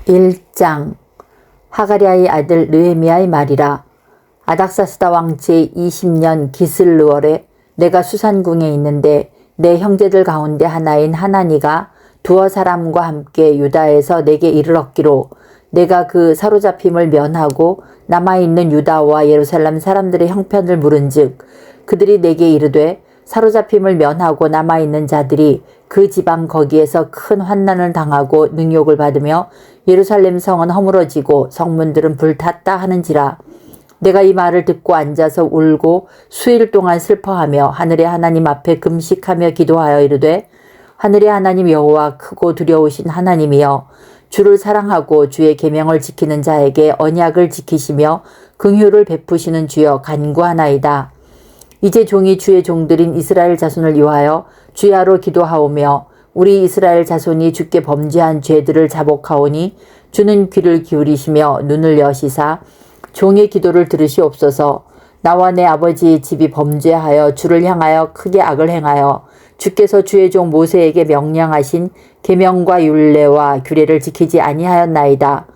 1장. 하가랴의 아들 느헤미야의 말이라. 아닥사스다 왕 제20년 기슬르월에 내가 수산궁에 있는데 내 형제들 가운데 하나인 하나니가 두어 사람과 함께 유다에서 내게 이르렀기로 내가 그 사로잡힘을 면하고 남아있는 유다와 예루살렘 사람들의 형편을 물은즉 그들이 내게 이르되 사로잡힘을 면하고 남아있는 자들이 그 지방 거기에서 큰 환난을 당하고 능욕을 받으며 예루살렘 성은 허물어지고 성문들은 불탔다 하는지라. 내가 이 말을 듣고 앉아서 울고 수일 동안 슬퍼하며 하늘의 하나님 앞에 금식하며 기도하여 이르되 하늘의 하나님 여호와 크고 두려우신 하나님이여 주를 사랑하고 주의 계명을 지키는 자에게 언약을 지키시며 긍휼을 베푸시는 주여 간구하나이다. 이제 종이 주의 종들인 이스라엘 자손을 위하여 주야로 기도하오며 우리 이스라엘 자손이 주께 범죄한 죄들을 자복하오니 주는 귀를 기울이시며 눈을 여시사 종의 기도를 들으시옵소서. 나와 내 아버지의 집이 범죄하여 주를 향하여 크게 악을 행하여 주께서 주의 종 모세에게 명령하신 계명과 율례와 규례를 지키지 아니하였나이다.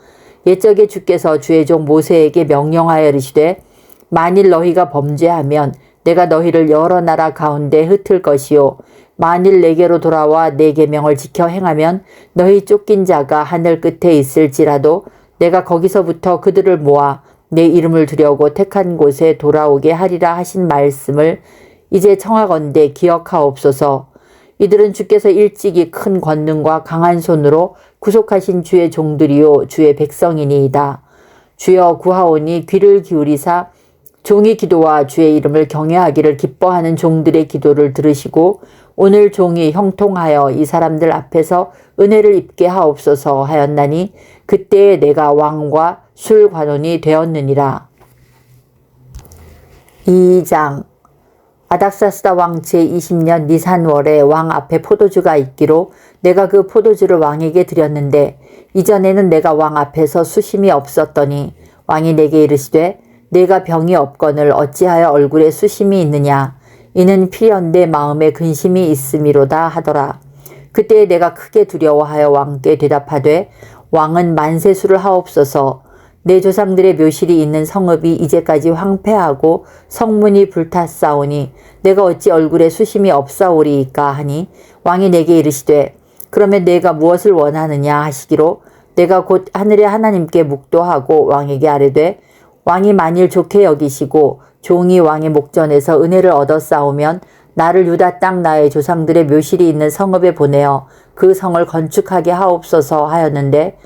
옛적에 주께서 주의 종 모세에게 명령하여 이르시되 만일 너희가 범죄하면 내가 너희를 여러 나라 가운데 흩을 것이요 만일 내게로 돌아와 내 계명을 지켜 행하면 너희 쫓긴 자가 하늘 끝에 있을지라도 내가 거기서부터 그들을 모아 내 이름을 두려고 택한 곳에 돌아오게 하리라 하신 말씀을 이제 청하건대 기억하옵소서. 이들은 주께서 일찍이 큰 권능과 강한 손으로 구속하신 주의 종들이요 주의 백성이니이다. 주여 구하오니 귀를 기울이사 종의 기도와 주의 이름을 경외하기를 기뻐하는 종들의 기도를 들으시고 오늘 종이 형통하여 이 사람들 앞에서 은혜를 입게 하옵소서 하였나니 그때에 내가 왕과 술관원이 되었느니라. 2장. 아닥사스다 왕 제20년 니산월에 왕 앞에 포도주가 있기로 내가 그 포도주를 왕에게 드렸는데 이전에는 내가 왕 앞에서 수심이 없었더니 왕이 내게 이르시되 내가 병이 없거늘 어찌하여 얼굴에 수심이 있느냐 이는 필연대 마음에 근심이 있음이로다 하더라. 그때 내가 크게 두려워하여 왕께 대답하되 왕은 만세수를 하옵소서. 내 조상들의 묘실이 있는 성읍이 이제까지 황폐하고 성문이 불탔사오니 내가 어찌 얼굴에 수심이 없사오리이까 하니 왕이 내게 이르시되 그러면 내가 무엇을 원하느냐 하시기로 내가 곧 하늘의 하나님께 묵도하고 왕에게 아뢰되 왕이 만일 좋게 여기시고 종이 왕의 목전에서 은혜를 얻어 싸우면 나를 유다 땅 나의 조상들의 묘실이 있는 성읍에 보내어 그 성을 건축하게 하옵소서 하였는데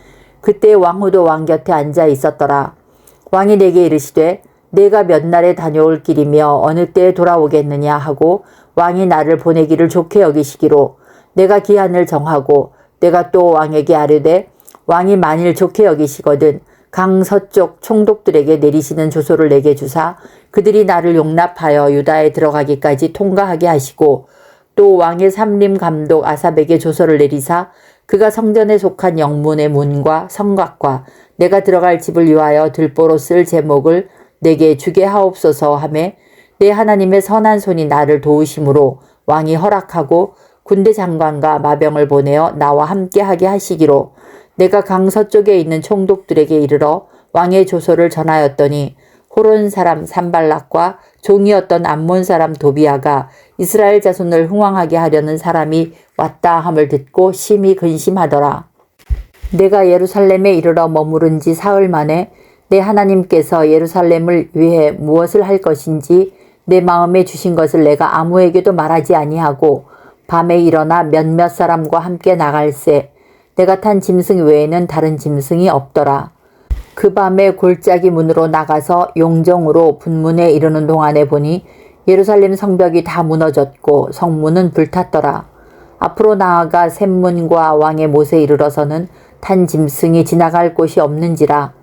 그때 왕후도 왕 곁에 앉아 있었더라. 왕이 내게 이르시되 내가 몇 날에 다녀올 길이며 어느 때에 돌아오겠느냐 하고 왕이 나를 보내기를 좋게 여기시기로 내가 기한을 정하고 내가 또 왕에게 아뢰되 왕이 만일 좋게 여기시거든 강 서쪽 총독들에게 내리시는 조소를 내게 주사 그들이 나를 용납하여 유다에 들어가기까지 통과하게 하시고 또 왕의 삼림 감독 아삽에게 조서를 내리사 그가 성전에 속한 영문의 문과 성곽과 내가 들어갈 집을 위하여 들보로 쓸 제목을 내게 주게 하옵소서 하매 내 하나님의 선한 손이 나를 도우심으로 왕이 허락하고 군대 장관과 마병을 보내어 나와 함께하게 하시기로 내가 강 서쪽에 있는 총독들에게 이르러 왕의 조서를 전하였더니 호론 사람 산발락과 종이었던 암몬 사람 도비아가 이스라엘 자손을 흥왕하게 하려는 사람이 왔다 함을 듣고 심히 근심하더라. 내가 예루살렘에 이르러 머무른 지 사흘 만에 내 하나님께서 예루살렘을 위해 무엇을 할 것인지 내 마음에 주신 것을 내가 아무에게도 말하지 아니하고 밤에 일어나 몇몇 사람과 함께 나갈새 내가 탄 짐승 외에는 다른 짐승이 없더라. 그 밤에 골짜기 문으로 나가서 용정으로 분문에 이르는 동안에 보니 예루살렘 성벽이 다 무너졌고 성문은 불탔더라. 앞으로 나아가 샘문과 왕의 못에 이르러서는 탄 짐승이 지나갈 곳이 없는지라.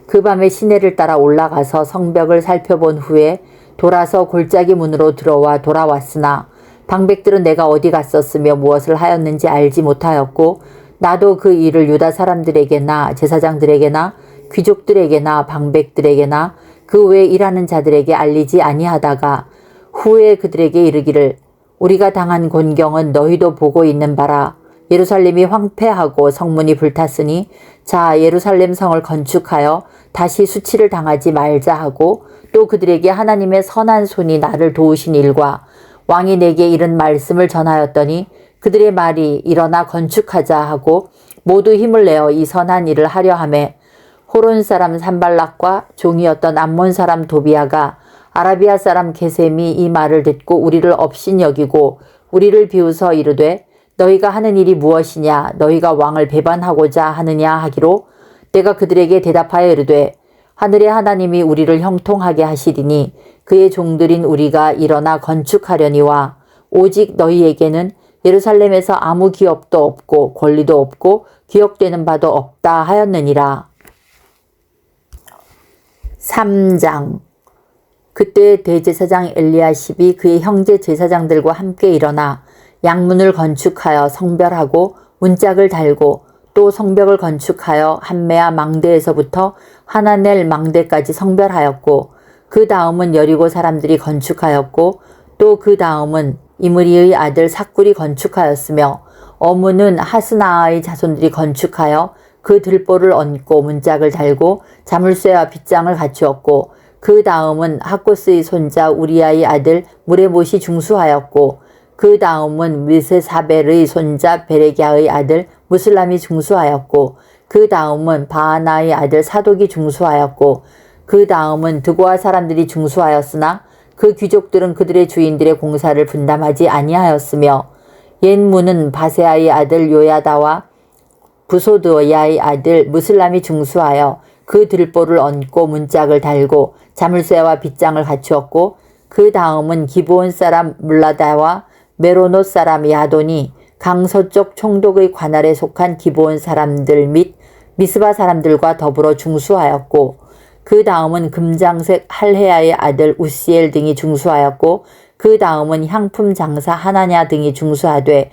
그 밤에 시내를 따라 올라가서 성벽을 살펴본 후에 돌아서 골짜기 문으로 들어와 돌아왔으나 방백들은 내가 어디 갔었으며 무엇을 하였는지 알지 못하였고 나도 그 일을 유다 사람들에게나 제사장들에게나 귀족들에게나 방백들에게나 그 외 일하는 자들에게 알리지 아니하다가 후에 그들에게 이르기를 우리가 당한 곤경은 너희도 보고 있는 바라. 예루살렘이 황폐하고 성문이 불탔으니 자 예루살렘 성을 건축하여 다시 수치를 당하지 말자 하고 또 그들에게 하나님의 선한 손이 나를 도우신 일과 왕이 내게 이른 말씀을 전하였더니 그들의 말이 일어나 건축하자 하고 모두 힘을 내어 이 선한 일을 하려 하매 호론 사람 산발락과 종이었던 암몬 사람 도비아가 아라비아 사람 게셈이 이 말을 듣고 우리를 업신여기고 우리를 비웃어 이르되 너희가 하는 일이 무엇이냐 너희가 왕을 배반하고자 하느냐 하기로 내가 그들에게 대답하여 이르되 하늘의 하나님이 우리를 형통하게 하시리니 그의 종들인 우리가 일어나 건축하려니와 오직 너희에게는 예루살렘에서 아무 기업도 없고 권리도 없고 기억되는 바도 없다 하였느니라. 3장. 그때 대제사장 엘리야십이 그의 형제 제사장들과 함께 일어나 양문을 건축하여 성별하고 문짝을 달고 또 성벽을 건축하여 한메아 망대에서부터 하나넬 망대까지 성별하였고 그 다음은 여리고 사람들이 건축하였고 또 그 다음은 이므리의 아들 삭굴이 건축하였으며 어문은 하스나아의 자손들이 건축하여 그 들보를 얹고 문짝을 달고 자물쇠와 빗장을 갖추었고 그 다음은 하코스의 손자 우리아의 아들 무레못이 중수하였고 그 다음은 미세사벨의 손자 베레기야의 아들 무슬람이 중수하였고 그 다음은 바하나의 아들 사독이 중수하였고 그 다음은 드고아 사람들이 중수하였으나 그 귀족들은 그들의 주인들의 공사를 분담하지 아니하였으며 옛 문은 바세아의 아들 요야다와 부소드야의 아들 무슬람이 중수하여 그 들보를 얹고 문짝을 달고 자물쇠와 빗장을 갖추었고 그 다음은 기브온 사람 물라다와 메로노 사람 야돈이 강서쪽 총독의 관할에 속한 기브온 사람들 및 미스바 사람들과 더불어 중수하였고 그 다음은 금장색 할헤야의 아들 우시엘 등이 중수하였고 그 다음은 향품 장사 하나냐 등이 중수하되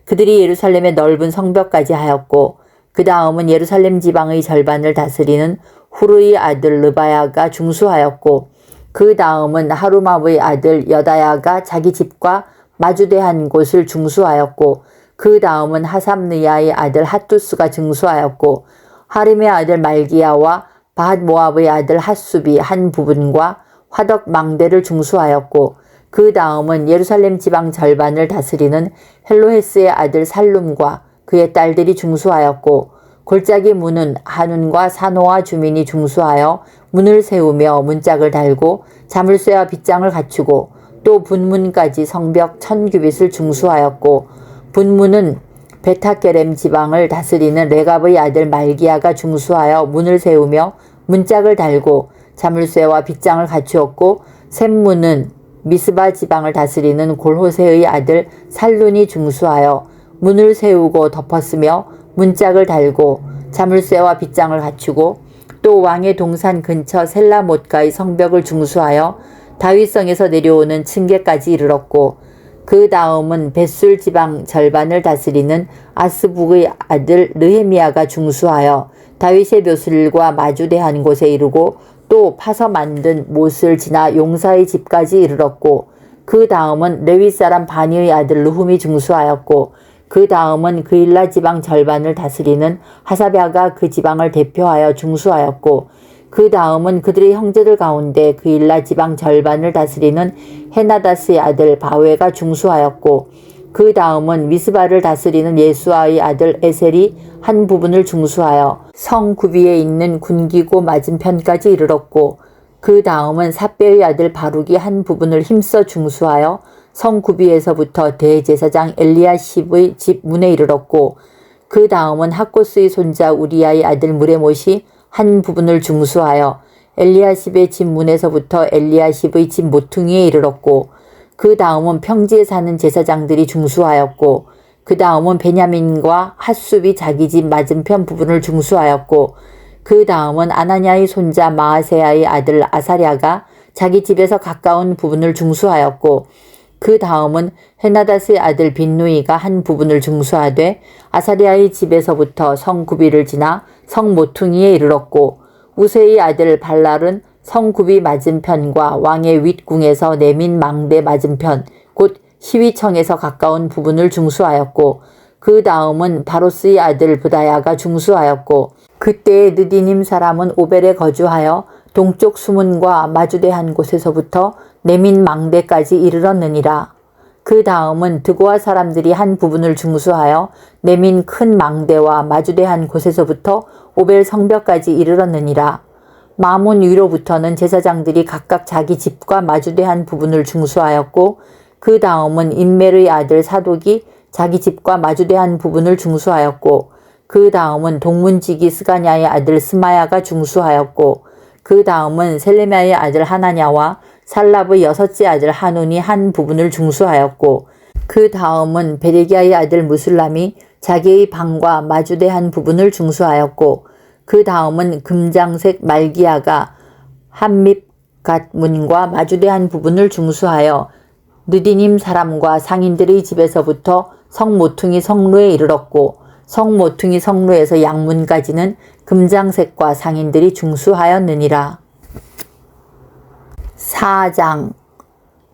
그들이 예루살렘의 넓은 성벽까지 하였고 그 다음은 예루살렘 지방의 절반을 다스리는 후르의 아들 르바야가 중수하였고 그 다음은 하루마의 아들 여다야가 자기 집과 마주대한 곳을 중수하였고 그 다음은 하삼느야의 아들 핫두스가 중수하였고 하림의 아들 말기야와 바핫모압의 아들 핫수비 한 부분과 화덕 망대를 중수하였고 그 다음은 예루살렘 지방 절반을 다스리는 헬로헤스의 아들 살룸과 그의 딸들이 중수하였고 골짜기 문은 한운과 사노아 주민이 중수하여 문을 세우며 문짝을 달고 자물쇠와 빗장을 갖추고 또 분문까지 성벽 1000규빗을 중수하였고 분문은 베타게렘 지방을 다스리는 레갑의 아들 말기야가 중수하여 문을 세우며 문짝을 달고 자물쇠와 빗장을 갖추었고 샘문은 미스바 지방을 다스리는 골호세의 아들 살룬이 중수하여 문을 세우고 덮었으며 문짝을 달고 자물쇠와 빗장을 갖추고 또 왕의 동산 근처 셀라못가의 성벽을 중수하여 다윗성에서 내려오는 층계까지 이르렀고 그 다음은 벳술 지방 절반을 다스리는 아스북의 아들 르헤미야가 중수하여 다윗의 묘술과 마주대한 곳에 이르고 또 파서 만든 못을 지나 용사의 집까지 이르렀고 그 다음은 레위 사람 바니의 아들 르훔이 중수하였고 그 다음은 그일라 지방 절반을 다스리는 하사랴가 그 지방을 대표하여 중수하였고 그 다음은 그들의 형제들 가운데 그일라 지방 절반을 다스리는 헤나다스의 아들 바웨가 중수하였고 그 다음은 미스바를 다스리는 예수아의 아들 에셀이 한 부분을 중수하여 성 구비에 있는 군기고 맞은편까지 이르렀고 그 다음은 삿배의 아들 바룩이 한 부분을 힘써 중수하여 성 구비에서부터 대제사장 엘리야십의 집 문에 이르렀고 그 다음은 하코스의 손자 우리아의 아들 무레못이 한 부분을 중수하여 엘리야십의 집 문에서부터 엘리야십의 집 모퉁이에 이르렀고 그 다음은 평지에 사는 제사장들이 중수하였고 그 다음은 베냐민과 핫숲이 자기 집 맞은편 부분을 중수하였고 그 다음은 아나냐의 손자 마아세야의 아들 아사랴가 자기 집에서 가까운 부분을 중수하였고 그 다음은 헤나다스의 아들 빈누이가 한 부분을 중수하되 아사랴의 집에서부터 성 구비를 지나 성 모퉁이에 이르렀고 우세의 아들 발랄은 성 구비 맞은편과 왕의 윗궁에서 내민 망대 맞은편 곧 시위청에서 가까운 부분을 중수하였고 그 다음은 바로스의 아들 부다야가 중수하였고 그때에 느디님 사람은 오벨에 거주하여 동쪽 수문과 마주대한 곳에서부터 네민 망대까지 이르렀느니라. 그 다음은 드고아 사람들이 한 부분을 중수하여 네민 큰 망대와 마주대한 곳에서부터 오벨 성벽까지 이르렀느니라. 마문 위로부터는 제사장들이 각각 자기 집과 마주대한 부분을 중수하였고 그 다음은 임멜의 아들 사독이 자기 집과 마주대한 부분을 중수하였고 그 다음은 동문지기 스가냐의 아들 스마야가 중수하였고 그 다음은 셀레미야의 아들 하나냐와 살랍의 여섯째 아들 하눈이 한 부분을 중수하였고 그 다음은 베레기야의 아들 무술람이 자기의 방과 마주대한 부분을 중수하였고 그 다음은 금장색 말기야가 한밉갓문과 마주대한 부분을 중수하여 느디님 사람과 상인들의 집에서부터 성모퉁이 성루에 이르렀고 성모퉁이 성루에서 양문까지는 금장색과 상인들이 중수하였느니라. 4장.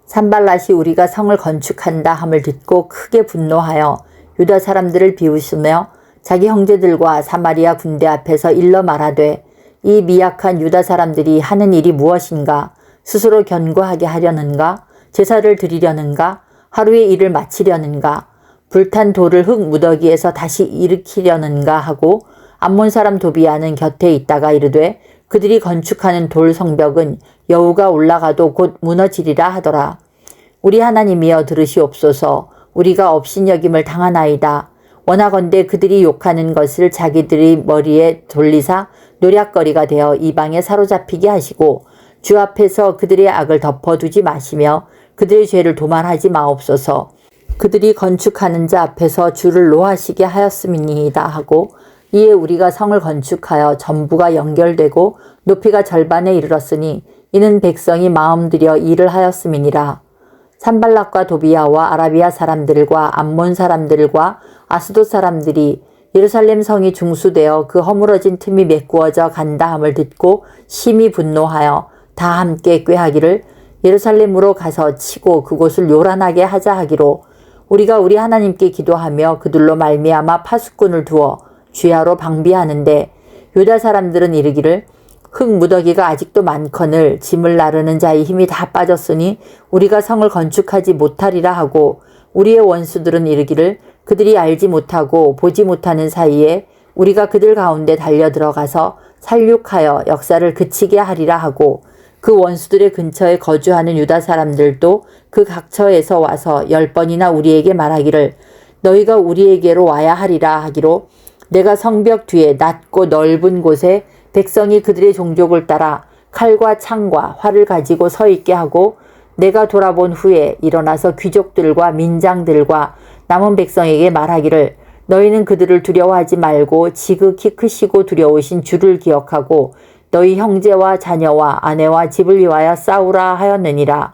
산발랏이 우리가 성을 건축한다 함을 듣고 크게 분노하여 유다 사람들을 비웃으며 자기 형제들과 사마리아 군대 앞에서 일러 말하되 이 미약한 유다 사람들이 하는 일이 무엇인가? 스스로 견고하게 하려는가? 제사를 드리려는가? 하루의 일을 마치려는가? 불탄 돌을 흙 무더기에서 다시 일으키려는가 하고 암몬 사람 도비아는 곁에 있다가 이르되 그들이 건축하는 돌 성벽은 여우가 올라가도 곧 무너지리라 하더라. 우리 하나님이여 들으시옵소서. 우리가 업신여김을 당하나이다. 원하건대 그들이 욕하는 것을 자기들의 머리에 돌리사 노략거리가 되어 이방에 사로잡히게 하시고 주 앞에서 그들의 악을 덮어두지 마시며 그들의 죄를 도말하지 마옵소서. 그들이 건축하는 자 앞에서 주를 노하시게 하였음이니이다 하고 이에 우리가 성을 건축하여 전부가 연결되고 높이가 절반에 이르렀으니 이는 백성이 마음 들여 일을 하였음이니라. 산발락과 도비야와 아라비아 사람들과 암몬 사람들과 아스돗 사람들이 예루살렘 성이 중수되어 그 허물어진 틈이 메꾸어져 간다 함을 듣고 심히 분노하여 다 함께 꾀하기를 예루살렘으로 가서 치고 그곳을 요란하게 하자 하기로 우리가 우리 하나님께 기도하며 그들로 말미암아 파수꾼을 두어 주야로 방비하는데 유다 사람들은 이르기를 흙 무더기가 아직도 많거늘 짐을 나르는 자의 힘이 다 빠졌으니 우리가 성을 건축하지 못하리라 하고 우리의 원수들은 이르기를 그들이 알지 못하고 보지 못하는 사이에 우리가 그들 가운데 달려 들어가서 살육하여 역사를 그치게 하리라 하고 그 원수들의 근처에 거주하는 유다 사람들도 그 각처에서 와서 10번이나 우리에게 말하기를 너희가 우리에게로 와야 하리라 하기로 내가 성벽 뒤에 낮고 넓은 곳에 백성이 그들의 종족을 따라 칼과 창과 활을 가지고 서 있게 하고 내가 돌아본 후에 일어나서 귀족들과 민장들과 남은 백성에게 말하기를 너희는 그들을 두려워하지 말고 지극히 크시고 두려우신 주를 기억하고 너희 형제와 자녀와 아내와 집을 위하여 싸우라 하였느니라.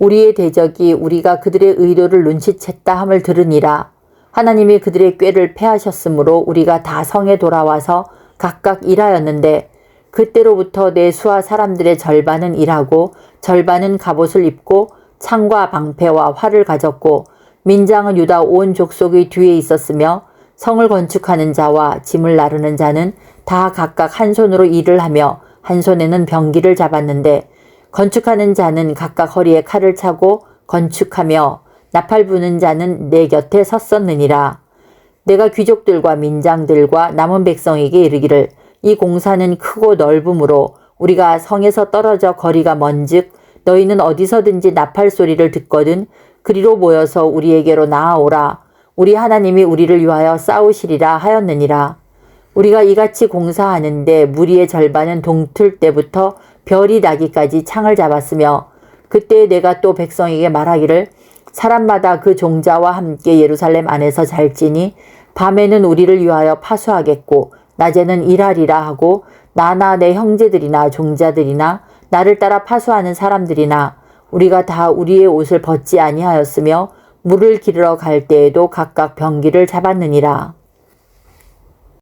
우리의 대적이 우리가 그들의 의도를 눈치챘다 함을 들으니라. 하나님이 그들의 꾀를 패하셨으므로 우리가 다 성에 돌아와서 각각 일하였는데 그때로부터 내 수하 사람들의 절반은 일하고 절반은 갑옷을 입고 창과 방패와 활을 가졌고 민장은 유다 온 족속의 뒤에 있었으며 성을 건축하는 자와 짐을 나르는 자는 다 각각 한 손으로 일을 하며 한 손에는 병기를 잡았는데 건축하는 자는 각각 허리에 칼을 차고 건축하며 나팔 부는 자는 내 곁에 섰었느니라. 내가 귀족들과 민장들과 남은 백성에게 이르기를 이 공사는 크고 넓음으로 우리가 성에서 떨어져 거리가 먼즉 너희는 어디서든지 나팔 소리를 듣거든 그리로 모여서 우리에게로 나아오라. 우리 하나님이 우리를 위하여 싸우시리라 하였느니라. 우리가 이같이 공사하는데 무리의 절반은 동틀 때부터 별이 나기까지 창을 잡았으며 그때 내가 또 백성에게 말하기를 사람마다 그 종자와 함께 예루살렘 안에서 잘지니 밤에는 우리를 위하여 파수하겠고 낮에는 일하리라 하고 나나 내 형제들이나 종자들이나 나를 따라 파수하는 사람들이나 우리가 다 우리의 옷을 벗지 아니하였으며 물을 기르러 갈 때에도 각각 병기를 잡았느니라.